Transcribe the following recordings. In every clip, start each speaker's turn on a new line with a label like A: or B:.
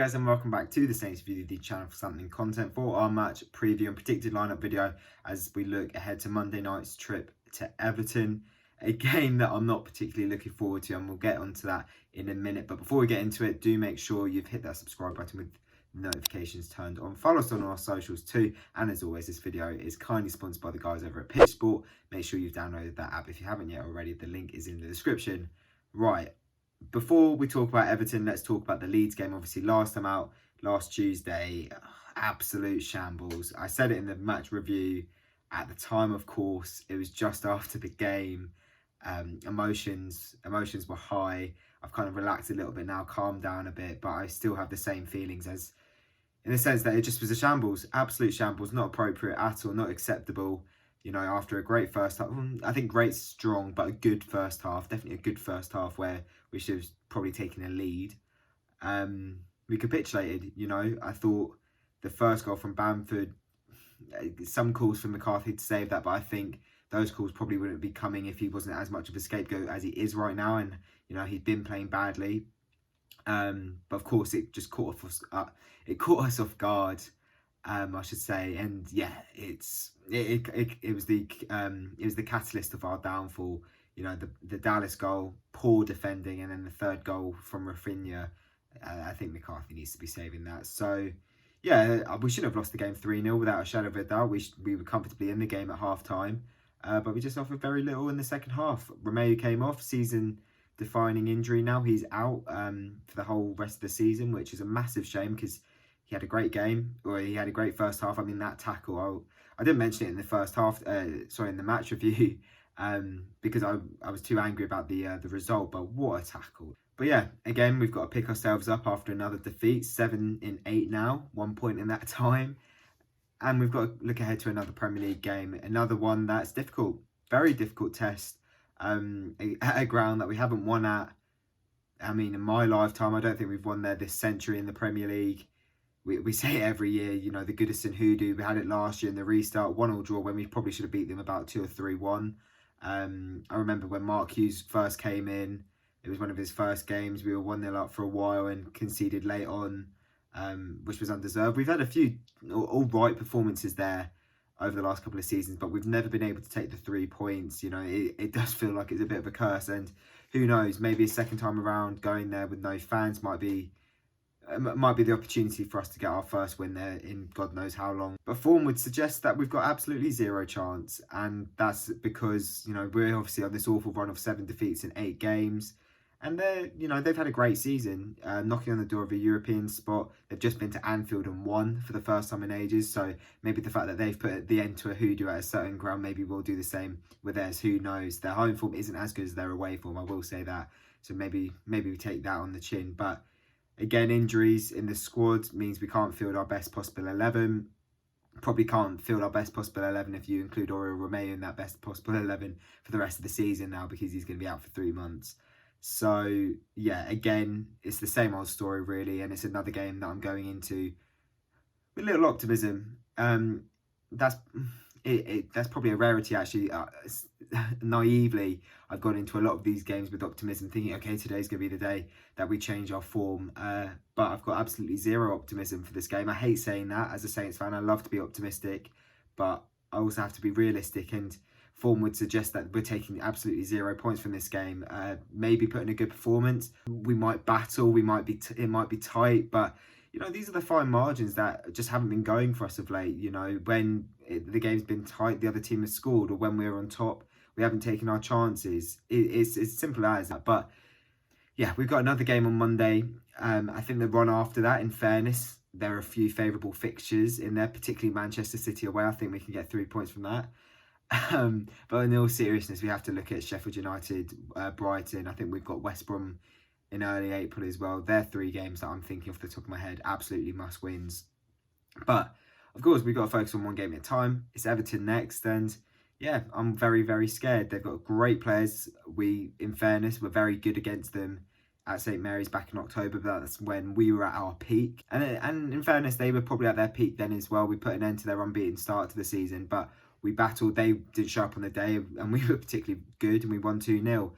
A: guys, and welcome back to the Saints View, the channel for something content for our match preview and predicted lineup video as we look ahead to Monday night's trip to Everton, a game that I'm not particularly looking forward to, and we'll get onto that in a minute. But before we get into it, do make sure you've hit that subscribe button with notifications turned on. Follow us on our socials too, and as always, this video is kindly sponsored by the guys over at Pitch Sport. Make sure you've downloaded that app if you haven't yet already. The link is in the description. Right, before we talk about Everton, let's talk about the Leeds game. Obviously, last time out, last Tuesday, absolute shambles. I said it in the match review. At the time, of course, it was just after the game. Emotions were high. I've kind of relaxed a little bit now, calmed down a bit, but I still have the same feelings as, in the sense that it just was a shambles, absolute shambles, not appropriate at all, not acceptable. You know, after a great first half, I think great's strong, but a good first half, definitely a good first half where we should have probably taken a lead. We capitulated, you know. I thought the first goal from Bamford, some calls for McCarthy to save that, but I think those calls probably wouldn't be coming if he wasn't as much of a scapegoat as he is right now, and, you know, he'd been playing badly. But of course, it just caught us off guard. I should say, and yeah, it was the catalyst of our downfall. You know, the Dallas goal, poor defending, and then the third goal from Rafinha. I think McCarthy needs to be saving that. So yeah, we should have lost the game 3-0 without a shadow of a doubt. We were comfortably in the game at half time, but we just offered very little in the second half. Romeo came off, season-defining injury. Now he's out for the whole rest of the season, which is a massive shame because he had a great game, or he had a great first half. I mean, that tackle, I didn't mention it in the first half, in the match review, because I was too angry about the result, but what a tackle. But yeah, again, we've got to pick ourselves up after another defeat, 7 in 8 now, 1 point in that time. And we've got to look ahead to another Premier League game, another one that's difficult, very difficult test, at a ground that we haven't won at. I mean, in my lifetime, I don't think we've won there this century in the Premier League. We say it every year, you know, the Goodison Hoodoo. We had it last year in the restart, 1-1 draw when we probably should have beat them about 2 or 3-1. I remember when Mark Hughes first came in, it was one of his first games. We were 1-0 up for a while and conceded late on, which was undeserved. We've had a few all right performances there over the last couple of seasons, but we've never been able to take the 3 points. You know, it does feel like it's a bit of a curse, and who knows, maybe a second time around going there with no fans might be the opportunity for us to get our first win there in God knows how long. But form would suggest that we've got absolutely zero chance, and that's because, you know, we're obviously on this awful run of 7 defeats in 8 games, and they've had a great season, knocking on the door of a European spot. They've just been to Anfield and won for the first time in ages, so maybe the fact that they've put the end to a hoodoo at a certain ground, maybe we'll do the same with theirs. Who knows? Their home form isn't as good as their away form, I will say that, so maybe we take that on the chin. But again, injuries in the squad means we can't field our best possible 11. Probably can't field our best possible 11 if you include Oriol Romeo in that best possible 11 for the rest of the season now, because he's going to be out for 3 months. So yeah, again, it's the same old story really, and it's another game that I'm going into with little optimism. That's probably a rarity actually. Naively, I've gone into a lot of these games with optimism, thinking, okay, today's going to be the day that we change our form. But I've got absolutely zero optimism for this game. I hate saying that as a Saints fan. I love to be optimistic, but I also have to be realistic, and form would suggest that we're taking absolutely 0 points from this game. Maybe putting a good performance. We might battle. It might be tight, but you know, these are the fine margins that just haven't been going for us of late. You know, when the game's been tight, the other team has scored, or when we're on top, we haven't taken our chances. It's as simple as that. But yeah, we've got another game on Monday. I think the run after that, in fairness, there are a few favourable fixtures in there, particularly Manchester City away. I think we can get 3 points from that. But in all seriousness, we have to look at Sheffield United, Brighton. I think we've got West Brom in early April as well. They're 3 games that I'm thinking off the top of my head, absolutely must wins. But of course, we've got to focus on 1 game at a time. It's Everton next, and yeah, I'm very, very scared. They've got great players. In fairness, were very good against them at St Mary's back in October, but that's when we were at our peak. And in fairness, they were probably at their peak then as well. We put an end to their unbeaten start to the season, but we battled. They didn't show up on the day, and we were particularly good, and we won 2-0.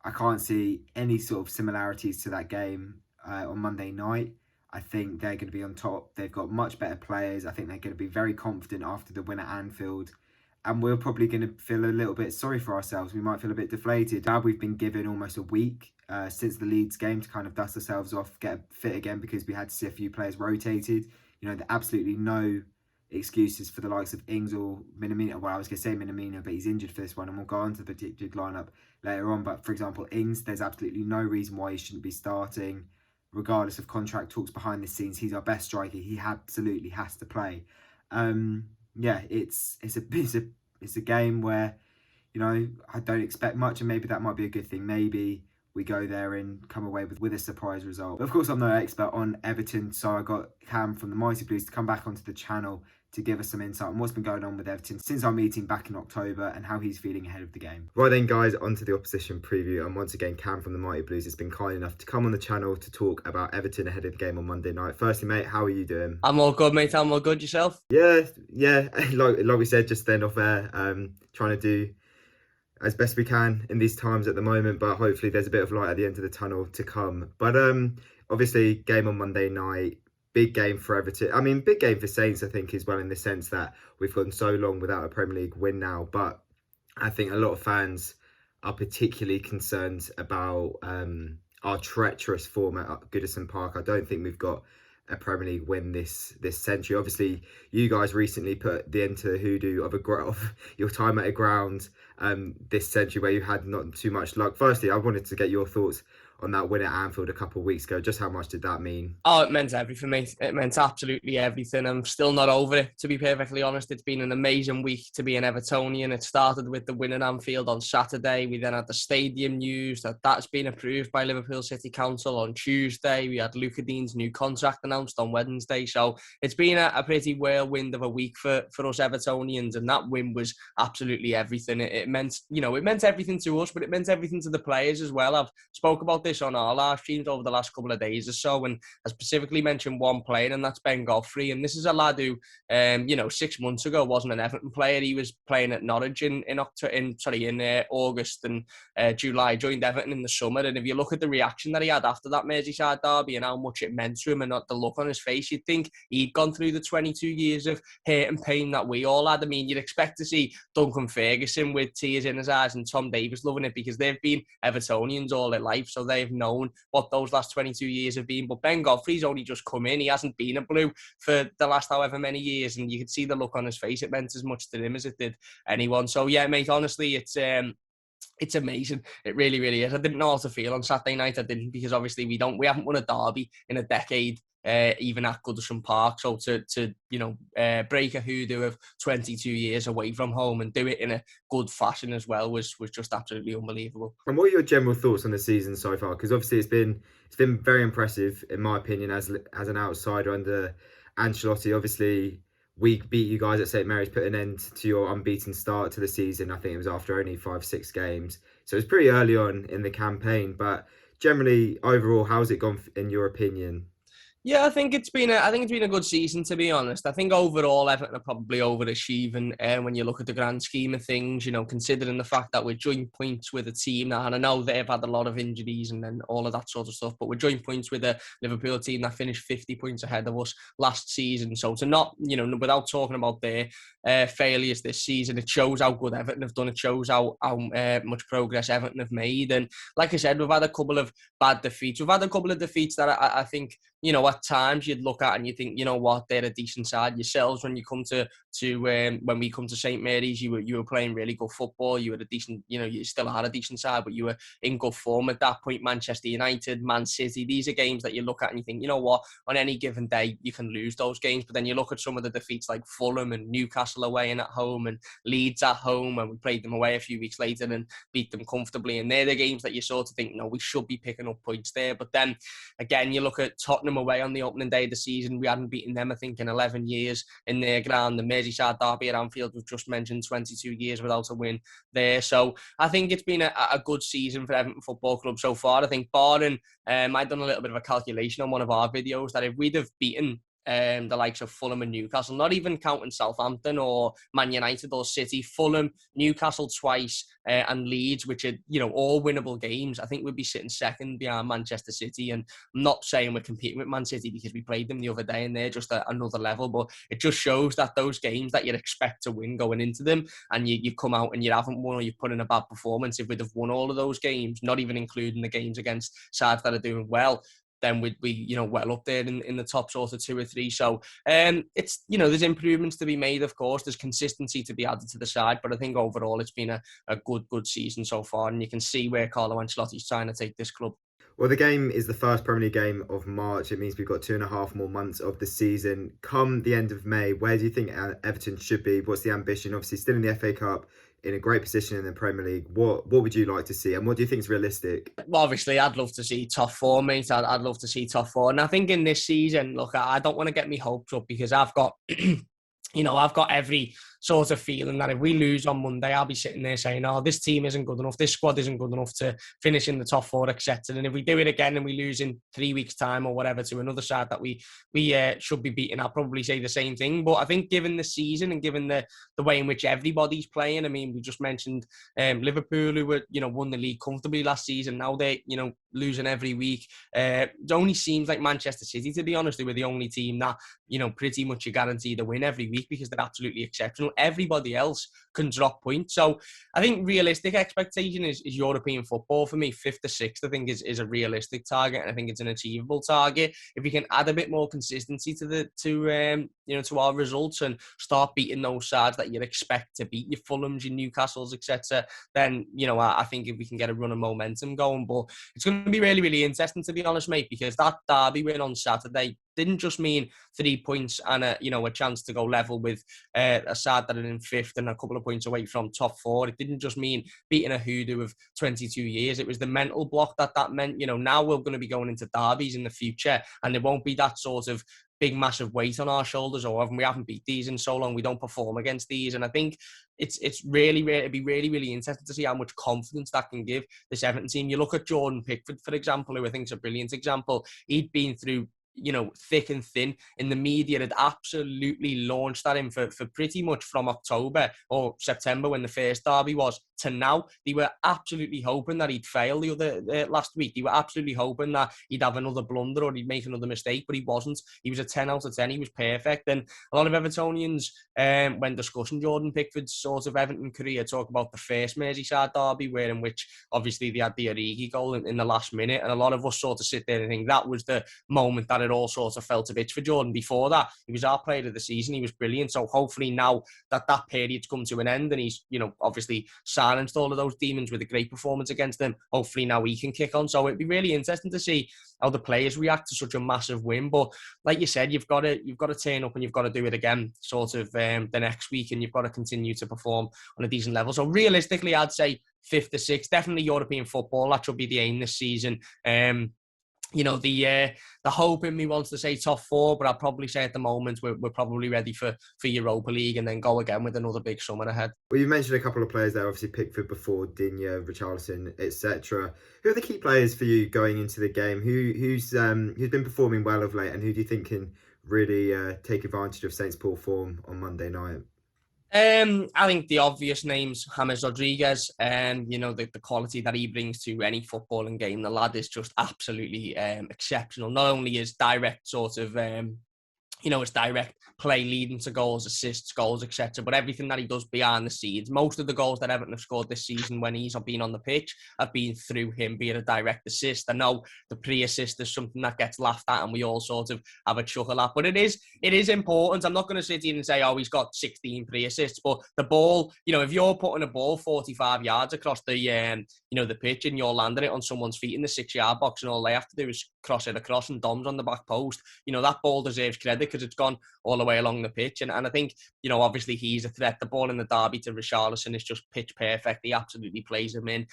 A: I can't see any sort of similarities to that game on Monday night. I think they're going to be on top. They've got much better players. I think they're going to be very confident after the win at Anfield. And we're probably going to feel a little bit sorry for ourselves. We might feel a bit deflated. Now we've been given almost a week since the Leeds game to kind of dust ourselves off, get fit again, because we had to see a few players rotated. You know, there are absolutely no excuses for the likes of Ings or Minamino. Well, I was going to say Minamino, but he's injured for this one, and we'll go on to the predicted lineup later on. But for example, Ings, there's absolutely no reason why he shouldn't be starting, regardless of contract talks behind the scenes. He's our best striker. He absolutely has to play. Yeah, it's a game where, you know, I don't expect much, and maybe that might be a good thing. Maybe we go there and come away with a surprise result. But of course, I'm no expert on Everton, so I got Cam from the Mighty Blues to come back onto the channel to give us some insight on what's been going on with Everton since our meeting back in October and how he's feeling ahead of the game. Right then, guys, onto the opposition preview. And once again, Cam from the Mighty Blues has been kind enough to come on the channel to talk about Everton ahead of the game on Monday night. Firstly, mate, how are you doing?
B: I'm all good, mate. I'm all good. Yourself?
A: Yeah. Like we said just then off air, trying to do as best we can in these times at the moment, but hopefully there's a bit of light at the end of the tunnel to come. But obviously, game on Monday night. Big game for Everton. I mean, big game for Saints, I think, as well, in the sense that we've gone so long without a Premier League win now. But I think a lot of fans are particularly concerned about our treacherous form at Goodison Park. I don't think we've got a Premier League win this century. Obviously, you guys recently put the end to the hoodoo of your time at a ground this century where you had not too much luck. Firstly, I wanted to get your thoughts on that win at Anfield a couple of weeks ago. Just how much did that mean?
B: Oh, it meant everything, mate. It meant absolutely everything. I'm still not over it, to be perfectly honest. It's been an amazing week to be an Evertonian. It started with the win at Anfield on Saturday. We then had the stadium news that's been approved by Liverpool City Council on Tuesday. We had Luca Dean's new contract announced on Wednesday. So it's been a pretty whirlwind of a week for us Evertonians, and that win was absolutely everything. It meant, it meant everything to us, but it meant everything to the players as well. I've spoke about this on our live streams over the last couple of days or so, and I specifically mentioned one player, and that's Ben Godfrey. And this is a lad who, 6 months ago wasn't an Everton player. He was playing at Norwich in August and July. Joined Everton in the summer, and if you look at the reaction that he had after that Merseyside derby and how much it meant to him, and not the look on his face, you'd think he'd gone through the 22 years of hurt and pain that we all had. I mean, you'd expect to see Duncan Ferguson with tears in his eyes and Tom Davies loving it, because they've been Evertonians all their life, so they've known what those last 22 years have been. But Ben Godfrey's only just come in. He hasn't been a Blue for the last however many years, and you could see the look on his face. It meant as much to him as it did anyone. So yeah, mate, honestly, it's amazing. It really, really is. I didn't know how to feel on Saturday night. I didn't, because obviously we haven't won a derby in a decade. Even at Goodison Park, so to break a hoodoo of 22 years away from home and do it in a good fashion as well was just absolutely unbelievable.
A: And what are your general thoughts on the season so far? Because obviously it's been very impressive in my opinion as an outsider under Ancelotti. Obviously we beat you guys at St Mary's, put an end to your unbeaten start to the season. I think it was after only 5-6 games, so it was pretty early on in the campaign. But generally, overall, how's it gone in your opinion?
B: Yeah, I think it's been a good season, to be honest. I think overall Everton are probably overachieving when you look at the grand scheme of things, considering the fact that we're joint points with a team now, and I know they've had a lot of injuries and then all of that sort of stuff, but we're joint points with a Liverpool team that finished 50 points ahead of us last season. So to not, without talking about their failures this season, it shows how good Everton have done. It shows how much progress Everton have made. And like I said, we've had a couple of bad defeats. We've had a couple of defeats that I think, at times you'd look at and you think, what, they're a decent side yourselves. When you come when we come to St Mary's, you were playing really good football. You were a decent, you still had a decent side, but you were in good form at that point. Manchester United, Man City, these are games that you look at and you think, what, on any given day you can lose those games. But then you look at some of the defeats like Fulham and Newcastle away and at home, and Leeds at home, and we played them away a few weeks later and beat them comfortably. And they're the games that you sort of think, we should be picking up points there. But then again, you look at Tottenham away on the opening day of the season. We hadn't beaten them, I think, in 11 years in their ground. The Merseyside derby at Anfield, we've just mentioned, 22 years without a win there. So I think it's been a good season for Everton Football Club so far. I think barring, I've done a little bit of a calculation on one of our videos that if we'd have beaten the likes of Fulham and Newcastle, not even counting Southampton or Man United or City. Fulham, Newcastle twice, and Leeds, which are, all winnable games, I think we'd be sitting second behind Manchester City. And I'm not saying we're competing with Man City because we played them the other day and they're just another level, but it just shows that those games that you'd expect to win going into them, and you come out and you haven't won, or you've put in a bad performance, if we'd have won all of those games, not even including the games against sides that are doing well, then we'd be, well up there in the top sort of 2 or 3. So it's, there's improvements to be made, of course. There's consistency to be added to the side. But I think overall it's been a good season so far. And you can see where Carlo Ancelotti's trying to take this club.
A: Well, the game is the first Premier League game of March. It means we've got 2.5 more months of the season. Come the end of May, where do you think Everton should be? What's the ambition? Obviously, still in the FA Cup, in a great position in the Premier League. What would you like to see, and what do you think is realistic?
B: Well, obviously, I'd love to see top 4, mate. I'd love to see top 4. And I think in this season, look, I don't want to get my hopes up, because I've got, I've got every sort of feeling that if we lose on Monday, I'll be sitting there saying, oh, this team isn't good enough, this squad isn't good enough to finish in the top 4, etc. And if we do it again and we lose in 3 weeks' time or whatever to another side that we should be beating, I'll probably say the same thing. But I think given the season and given the way in which everybody's playing, I mean, we just mentioned Liverpool, who were, won the league comfortably last season. Now they're, losing every week. It only seems like Manchester City, to be honest, they were the only team that, pretty much you guarantee to win every week because they're absolutely exceptional. Everybody else can drop points. So I think realistic expectation is European football for me. 5th to 6th, I think, is a realistic target, and I think it's an achievable target. If we can add a bit more consistency to our results and start beating those sides that you'd expect to beat, your Fulhams, your Newcastles, etc., then I think if we can get a run of momentum going. But it's going to be really, really interesting, to be honest, mate, because that derby win on Saturday didn't just mean 3 points and a chance to go level with a side that are in 5th and a couple of points away from top 4. It didn't just mean beating a hoodoo of 22 years. It was the mental block that meant, now we're going to be going into derbies in the future, and there won't be that sort of big, massive weight on our shoulders, or we haven't beat these in so long, we don't perform against these. And I think it's really, it'd be really, really interesting to see how much confidence that can give this Everton team. You look at Jordan Pickford, for example, who I think is a brilliant example. He'd been through thick and thin, in the media had absolutely launched at him for pretty much from October or September, when the first derby was, to now. They were absolutely hoping that he'd fail the other last week. They were absolutely hoping that he'd have another blunder or he'd make another mistake, but he wasn't. He was a 10 out of 10. He was perfect. And a lot of Evertonians, when discussing Jordan Pickford's sort of Everton career, talk about the first Merseyside derby, in which obviously they had the Origi goal in the last minute, and a lot of us sort of sit there and think that was the moment that it all sort of felt a bit for Jordan. Before that, he was our player of the season. He was brilliant. So hopefully now that period's come to an end and he's, obviously silenced all of those demons with a great performance against them, hopefully now he can kick on. So it'd be really interesting to see how the players react to such a massive win. But like you said, you've got to turn up and you've got to do it again sort of the next week, and you've got to continue to perform on a decent level. So realistically, I'd say 5th to 6th, definitely European football. That should be the aim this season. The hope in me wants to say top 4, but I'll probably say at the moment we're probably ready for Europa League, and then go again with another big summer ahead.
A: Well, you mentioned a couple of players there, obviously Pickford before, Digne, Richarlison, etc. Who are the key players for you going into the game? Who's been performing well of late, and who do you think can really take advantage of Saints' poor form on Monday night?
B: I think the obvious names, James Rodriguez, and the quality that he brings to any footballing game. The lad is just absolutely exceptional. Not only his direct sort of his direct play leading to goals, assists, goals, etc. But everything that he does behind the scenes. Most of the goals that Everton have scored this season when he's been on the pitch have been through him, be it a direct assist. I know the pre-assist is something that gets laughed at and we all sort of have a chuckle at, but it is important. I'm not going to sit here and say, oh, he's got 16 pre-assists, but the ball, if you're putting a ball 45 yards across the the pitch and you're landing it on someone's feet in the 6-yard box, and all they have to do is cross it across and Dom's on the back post, that ball deserves credit because it's gone all the way along the pitch. And I think, obviously he's a threat. The ball in the derby to Richarlison is just pitch perfect. He absolutely plays him in.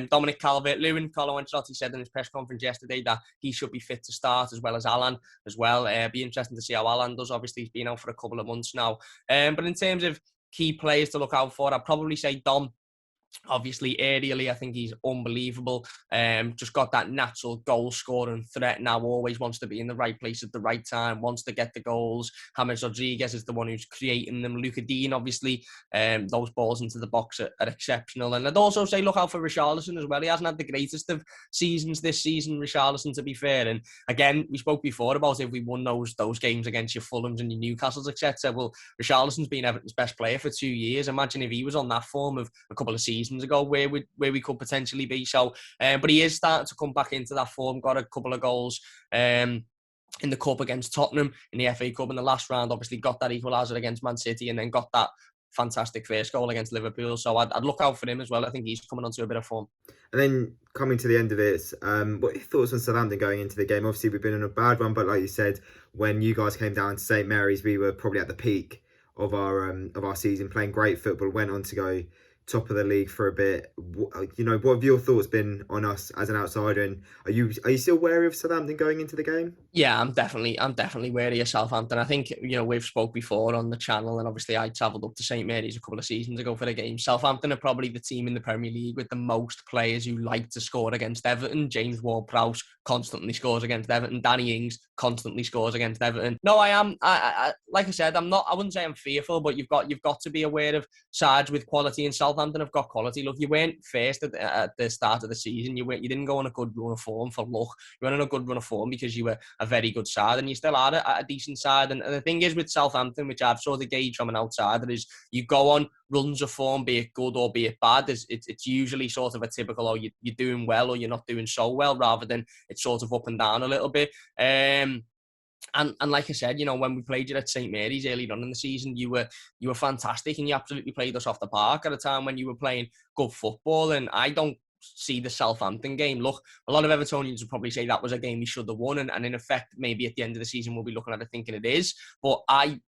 B: Dominic Calvert-Lewin, Carlo Ancelotti said in his press conference yesterday that he should be fit to start, as well as Alan as well. Be interesting to see how Alan does. Obviously he's been out for a couple of months now. But in terms of key players to look out for, I'd probably say Dom Obviously, aerially, I think he's unbelievable. Just got that natural goal scoring threat now, always wants to be in the right place at the right time, wants to get the goals. James Rodriguez is the one who's creating them. Luca Dean, obviously, those balls into the box are exceptional. And I'd also say look out for Richarlison as well. He hasn't had the greatest of seasons this season, Richarlison, to be fair. And again, we spoke before about if we won those games against your Fulhams and your Newcastles, etc. Well, Richarlison's been Everton's best player for 2 years. Imagine if he was on that form of a couple of seasons ago, where we could potentially be. So, but he is starting to come back into that form. Got a couple of goals in the cup against Tottenham in the FA Cup in the last round. Obviously, got that equaliser against Man City, and then got that fantastic first goal against Liverpool. So I'd look out for him as well. I think he's coming onto a bit of form.
A: And then coming to the end of it, what are your thoughts on Southampton going into the game? Obviously, we've been in a bad one, but like you said, when you guys came down to St Mary's, we were probably at the peak of our season, playing great football. Went on to go top of the league for a bit. What have your thoughts been on us as an outsider? And are you still wary of Southampton going into the game?
B: Yeah, I'm definitely wary of Southampton. I think, we've spoke before on the channel, and obviously I travelled up to St Mary's a couple of seasons ago for the game. Southampton are probably the team in the Premier League with the most players who like to score against Everton. James Ward-Prowse constantly scores against Everton. Danny Ings constantly scores against Everton. No, I am. I like I said, I'm not. I wouldn't say I'm fearful, but you've got to be aware of sides with quality, and Southampton have got quality. Look, you weren't first at the start of the season. You didn't go on a good run of form for luck. You went on a good run of form because you were a very good side, and you still are a decent side. And the thing is with Southampton, which I've sort of gauged from an outsider, is you go on runs of form, be it good or be it bad. It's usually sort of a typical, oh, you're doing well or you're not doing so well, rather than it's sort of up and down a little bit. And like I said, when we played you at St Mary's early on in the season, you were fantastic, and you absolutely played us off the park at a time when you were playing good football. And I don't see the Southampton game. Look, a lot of Evertonians would probably say that was a game we should have won, and in effect, maybe at the end of the season we'll be looking at it thinking it is. But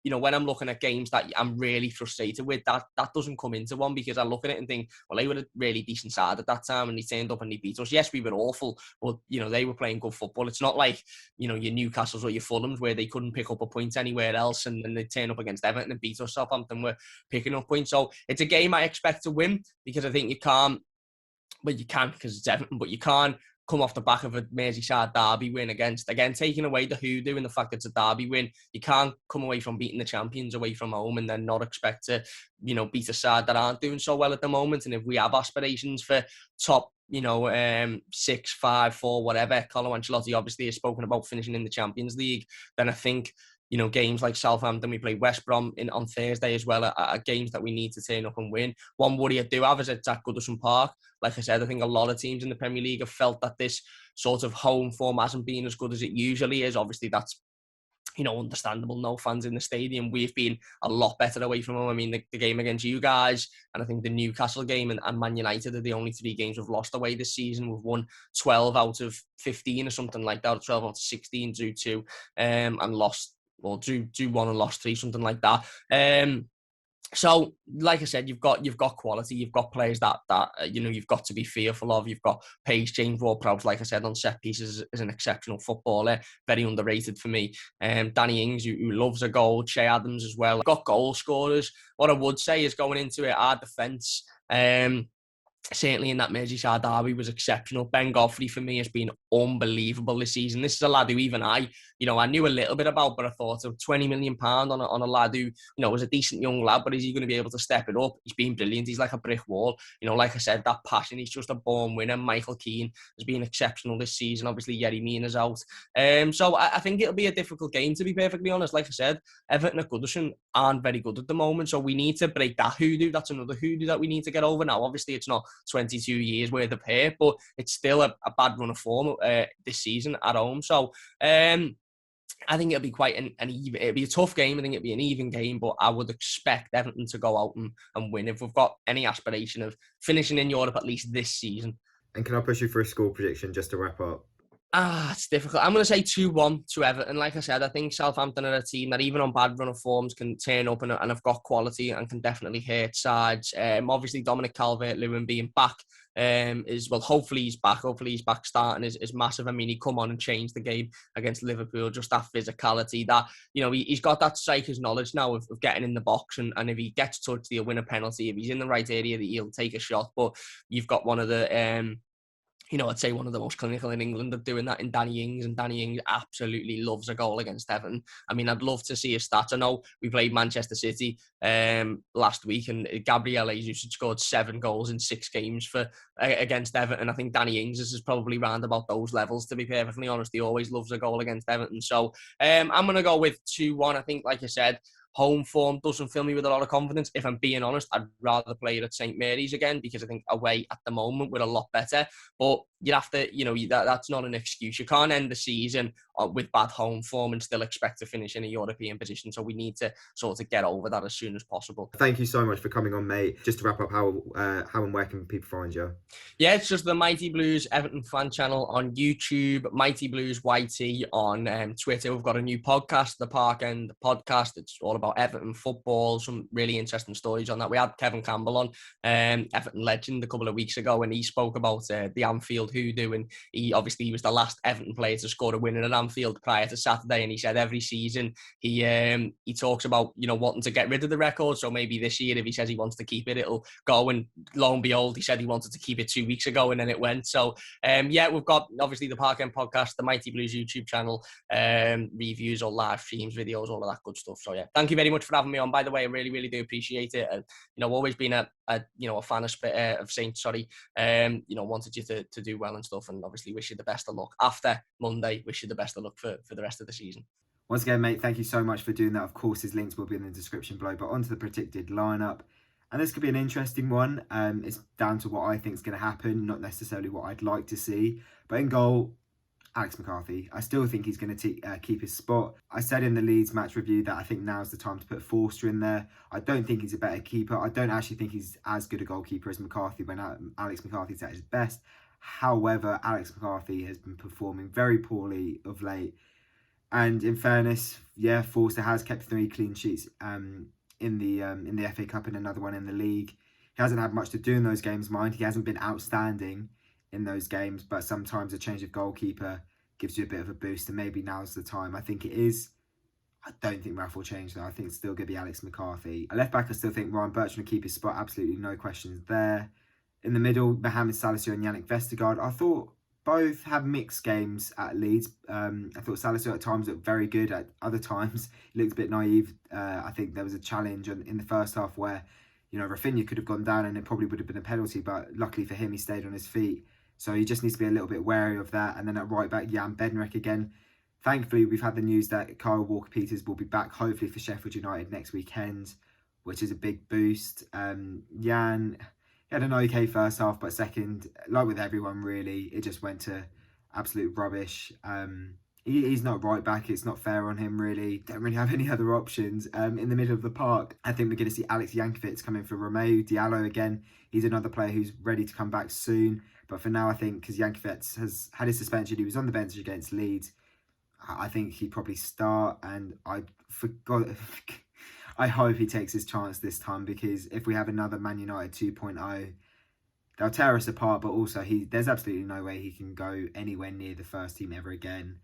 B: when I'm looking at games that I'm really frustrated with, that doesn't come into one, because I look at it and think, well, they were a really decent side at that time, and they turned up and they beat us. Yes, we were awful, but they were playing good football. It's not like your Newcastles or your Fulhams where they couldn't pick up a point anywhere else, and then they turn up against Everton and beat us. Southampton were picking up points, so it's a game I expect to win, because I think you can't. Well, you can, because it's Everton, but you can't come off the back of a Merseyside derby win against, again, taking away the hoodoo and the fact that it's a derby win. You can't come away from beating the champions away from home and then not expect to, beat a side that aren't doing so well at the moment. And if we have aspirations for top, 6, 5, 4, whatever, Carlo Ancelotti obviously has spoken about finishing in the Champions League, then I think, games like Southampton, we play West Brom on Thursday as well, are games that we need to turn up and win. One worry I do have is it's at Goodison Park. Like I said, I think a lot of teams in the Premier League have felt that this sort of home form hasn't been as good as it usually is. Obviously, that's understandable. No fans in the stadium. We've been a lot better away from home. I mean, the game against you guys, and I think the Newcastle game and Man United are the only 3 games we've lost away this season. We've won 12 out of 15 or something like that, or 12 out of 16, drew 2, and lost, or drew 1 and lost 3, something like that. So, like I said, you've got quality. You've got players that you've got to be fearful of. You've got Paige, James Ward-Prowse, like I said, on set pieces is an exceptional footballer, very underrated for me. Danny Ings, who loves a goal. Che Adams as well. Got goal scorers. What I would say is, going into it, our defence, certainly in that Merseyside derby, was exceptional. Ben Godfrey, for me, has been unbelievable this season. This is a lad who even I knew a little bit about, but I thought of £20 million on a lad who, was a decent young lad, but is he going to be able to step it up? He's been brilliant. He's like a brick wall. Like I said, that passion, he's just a born winner. Michael Keane has been exceptional this season. Obviously, Yerry Mina's out. So I think it'll be a difficult game, to be perfectly honest. Like I said, Everton and Goodison aren't very good at the moment, so we need to break that hoodoo. That's another hoodoo that we need to get over now. Obviously, it's not 22 years worth of hair, but it's still a bad run of form this season at home. So I think it'll be quite it'll be a tough game. I think it'll be an even game, but I would expect Everton to go out and win if we've got any aspiration of finishing in Europe at least this season.
A: And can I push you for a score prediction just to wrap up?
B: It's difficult. I'm going to say 2-1 to Everton. Like I said, I think Southampton are a team that even on bad run of forms can turn up and have got quality and can definitely hurt sides. Obviously, Dominic Calvert-Lewin being back is, well, hopefully he's back. Hopefully he's back starting is massive. I mean, he come on and changed the game against Liverpool. Just that physicality, that, he's got that striker's knowledge now of getting in the box. And if he gets touched, he'll win a penalty. If he's in the right area, he'll take a shot. But you've got one of the... I'd say one of the most clinical in England at doing that in Danny Ings, and Danny Ings absolutely loves a goal against Everton. I mean, I'd love to see his stats. I know we played Manchester City last week, and Gabriel Jesus had scored 7 goals in 6 games against Everton. I think Danny Ings is probably round about those levels, to be perfectly honest. He always loves a goal against Everton. So I'm going to go with 2-1. I think, like I said, home form doesn't fill me with a lot of confidence. If I'm being honest, I'd rather play it at St Mary's again, because I think away at the moment we're a lot better. But you'd have to, that's not an excuse. You can't end the season with bad home form and still expect to finish in a European position. So we need to sort of get over that as soon as possible.
A: Thank you so much for coming on, mate. Just to wrap up, how and where can people find you?
B: Yeah, it's just the Mighty Blues Everton fan channel on YouTube, Mighty Blues YT on Twitter. We've got a new podcast, the Park End Podcast. It's all about Everton football, some really interesting stories on that. We had Kevin Campbell on, Everton legend, a couple of weeks ago, and he spoke about the Anfield hoodoo, and he was the last Everton player to score a winner at Anfield prior to Saturday, and he said every season he talks about wanting to get rid of the record. So maybe this year, if he says he wants to keep it, it'll go, and lo and behold, he said he wanted to keep it 2 weeks ago, and then it went. So we've got obviously the Park End Podcast, the Mighty Blues YouTube channel, reviews or live streams, videos, all of that good stuff. So yeah, thank you very much for having me on. By the way, I really, really do appreciate it. And always been a fan of Saints. Wanted you to do well and stuff, and obviously wish you the best of luck after Monday. Wish you the best of luck for the rest of the season.
A: Once again, mate, thank you so much for doing that. Of course, his links will be in the description below. But onto the predicted lineup. And this could be an interesting one. It's down to what I think is going to happen, not necessarily what I'd like to see. But in goal, Alex McCarthy. I still think he's going to keep his spot. I said in the Leeds match review that I think now's the time to put Forster in there. I don't think he's a better keeper. I don't actually think he's as good a goalkeeper as McCarthy when Alex McCarthy's at his best. However, Alex McCarthy has been performing very poorly of late. And in fairness, yeah, Forster has kept 3 clean sheets in the FA Cup and another one in the league. He hasn't had much to do in those games, mind. He hasn't been outstanding in those games, but sometimes a change of goalkeeper gives you a bit of a boost, and maybe now's the time. I think it is. I don't think Ralph will change though. I think it's still going to be Alex McCarthy. A left back, I still think Ryan Bertrand will keep his spot. Absolutely no questions there. In the middle, Mohamed Salisu and Yannick Vestergaard. I thought both had mixed games at Leeds. I thought Salisu at times looked very good. At other times, he looked a bit naive. I think there was a challenge in the first half where, Rafinha could have gone down and it probably would have been a penalty. But luckily for him, he stayed on his feet. So he just needs to be a little bit wary of that. And then at right back, Jan Bednarek again. Thankfully, we've had the news that Kyle Walker-Peters will be back, hopefully for Sheffield United next weekend, which is a big boost. Jan had an okay first half, but second, like with everyone really, it just went to absolute rubbish. He's not right back. It's not fair on him, really. Don't really have any other options. In the middle of the park, I think we're going to see Alex Yankovic come in for Romeu Diallo again. He's another player who's ready to come back soon. But for now, I think because Yankovic has had his suspension, he was on the bench against Leeds. I think he'd probably start, and I forgot. I hope he takes his chance this time, because if we have another Man United 2.0, they'll tear us apart. But also, there's absolutely no way he can go anywhere near the first team ever again.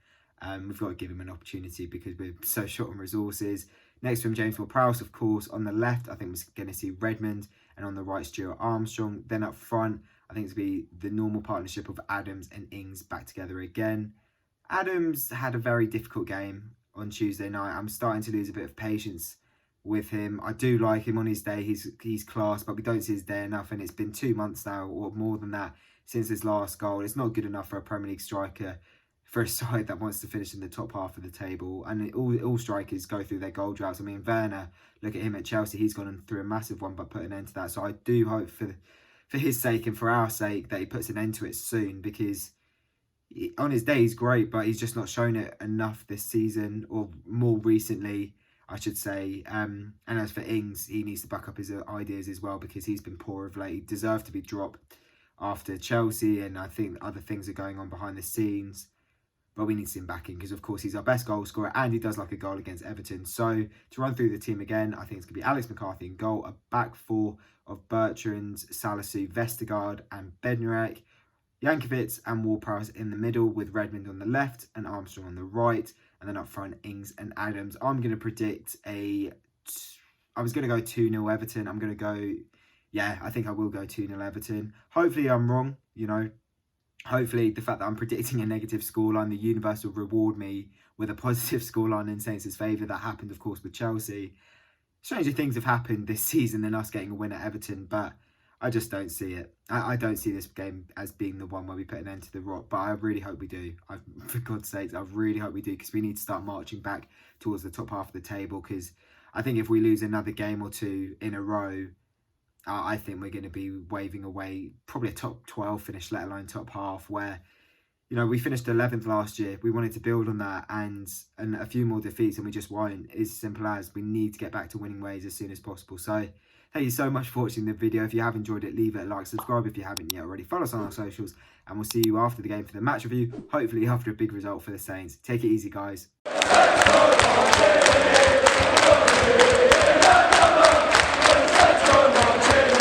A: We've got to give him an opportunity because we're so short on resources. Next to him, James Ward-Prowse, of course. On the left, I think we're going to see Redmond, and on the right, Stuart Armstrong. Then up front, I think it's going to be the normal partnership of Adams and Ings back together again. Adams had a very difficult game on Tuesday night. I'm starting to lose a bit of patience with him. I do like him on his day. He's class, but we don't see his day enough, and it's been 2 months now, or more than that, since his last goal. It's not good enough for a Premier League striker, for a side that wants to finish in the top half of the table. And all strikers go through their goal droughts. I mean, Werner, look at him at Chelsea. He's gone through a massive one, but put an end to that. So I do hope for his sake and for our sake that he puts an end to it soon, because on his day he's great, but he's just not shown it enough this season, or more recently, I should say. And as for Ings, he needs to back up his ideas as well, because he's been poor of late. He deserved to be dropped after Chelsea, and I think other things are going on behind the scenes. but we need to see him back in because, of course, he's our best goal scorer and he does like a goal against Everton. So to run through the team again, I think it's going to be Alex McCarthy in goal, a back four of Bertrand, Salisu, Vestergaard and Bednarek, Jankovic and ward-prowse in the middle with Redmond on the left and Armstrong on the right, and then up front Ings and Adams. I'm going to predict I was going to go 2-0 Everton. I'm going to go, yeah, I think I will go 2-0 Everton. Hopefully I'm wrong, you know. Hopefully the fact that I'm predicting a negative scoreline, the universe will reward me with a positive scoreline in Saints' favour. That happened, of course, with Chelsea. Stranger things have happened this season than us getting a win at Everton, but I just don't see it. I don't see this game as being the one where we put an end to the rot, but I really hope we do. For God's sakes, I really hope we do, because we need to start marching back towards the top half of the table, because I think if we lose another game or two in a row, I think we're going to be waving away probably a top 12 finish, let alone top half, where, you know, we finished 11th last year. We wanted to build on that, and a few more defeats and we just won't. It's as simple as we need to get back to winning ways as soon as possible. So thank you so much for watching the video. If you have enjoyed it, leave it a like, subscribe if you haven't yet already. Follow us on our socials, and we'll see you after the game for the match review, hopefully after a big result for the Saints. Take it easy, guys.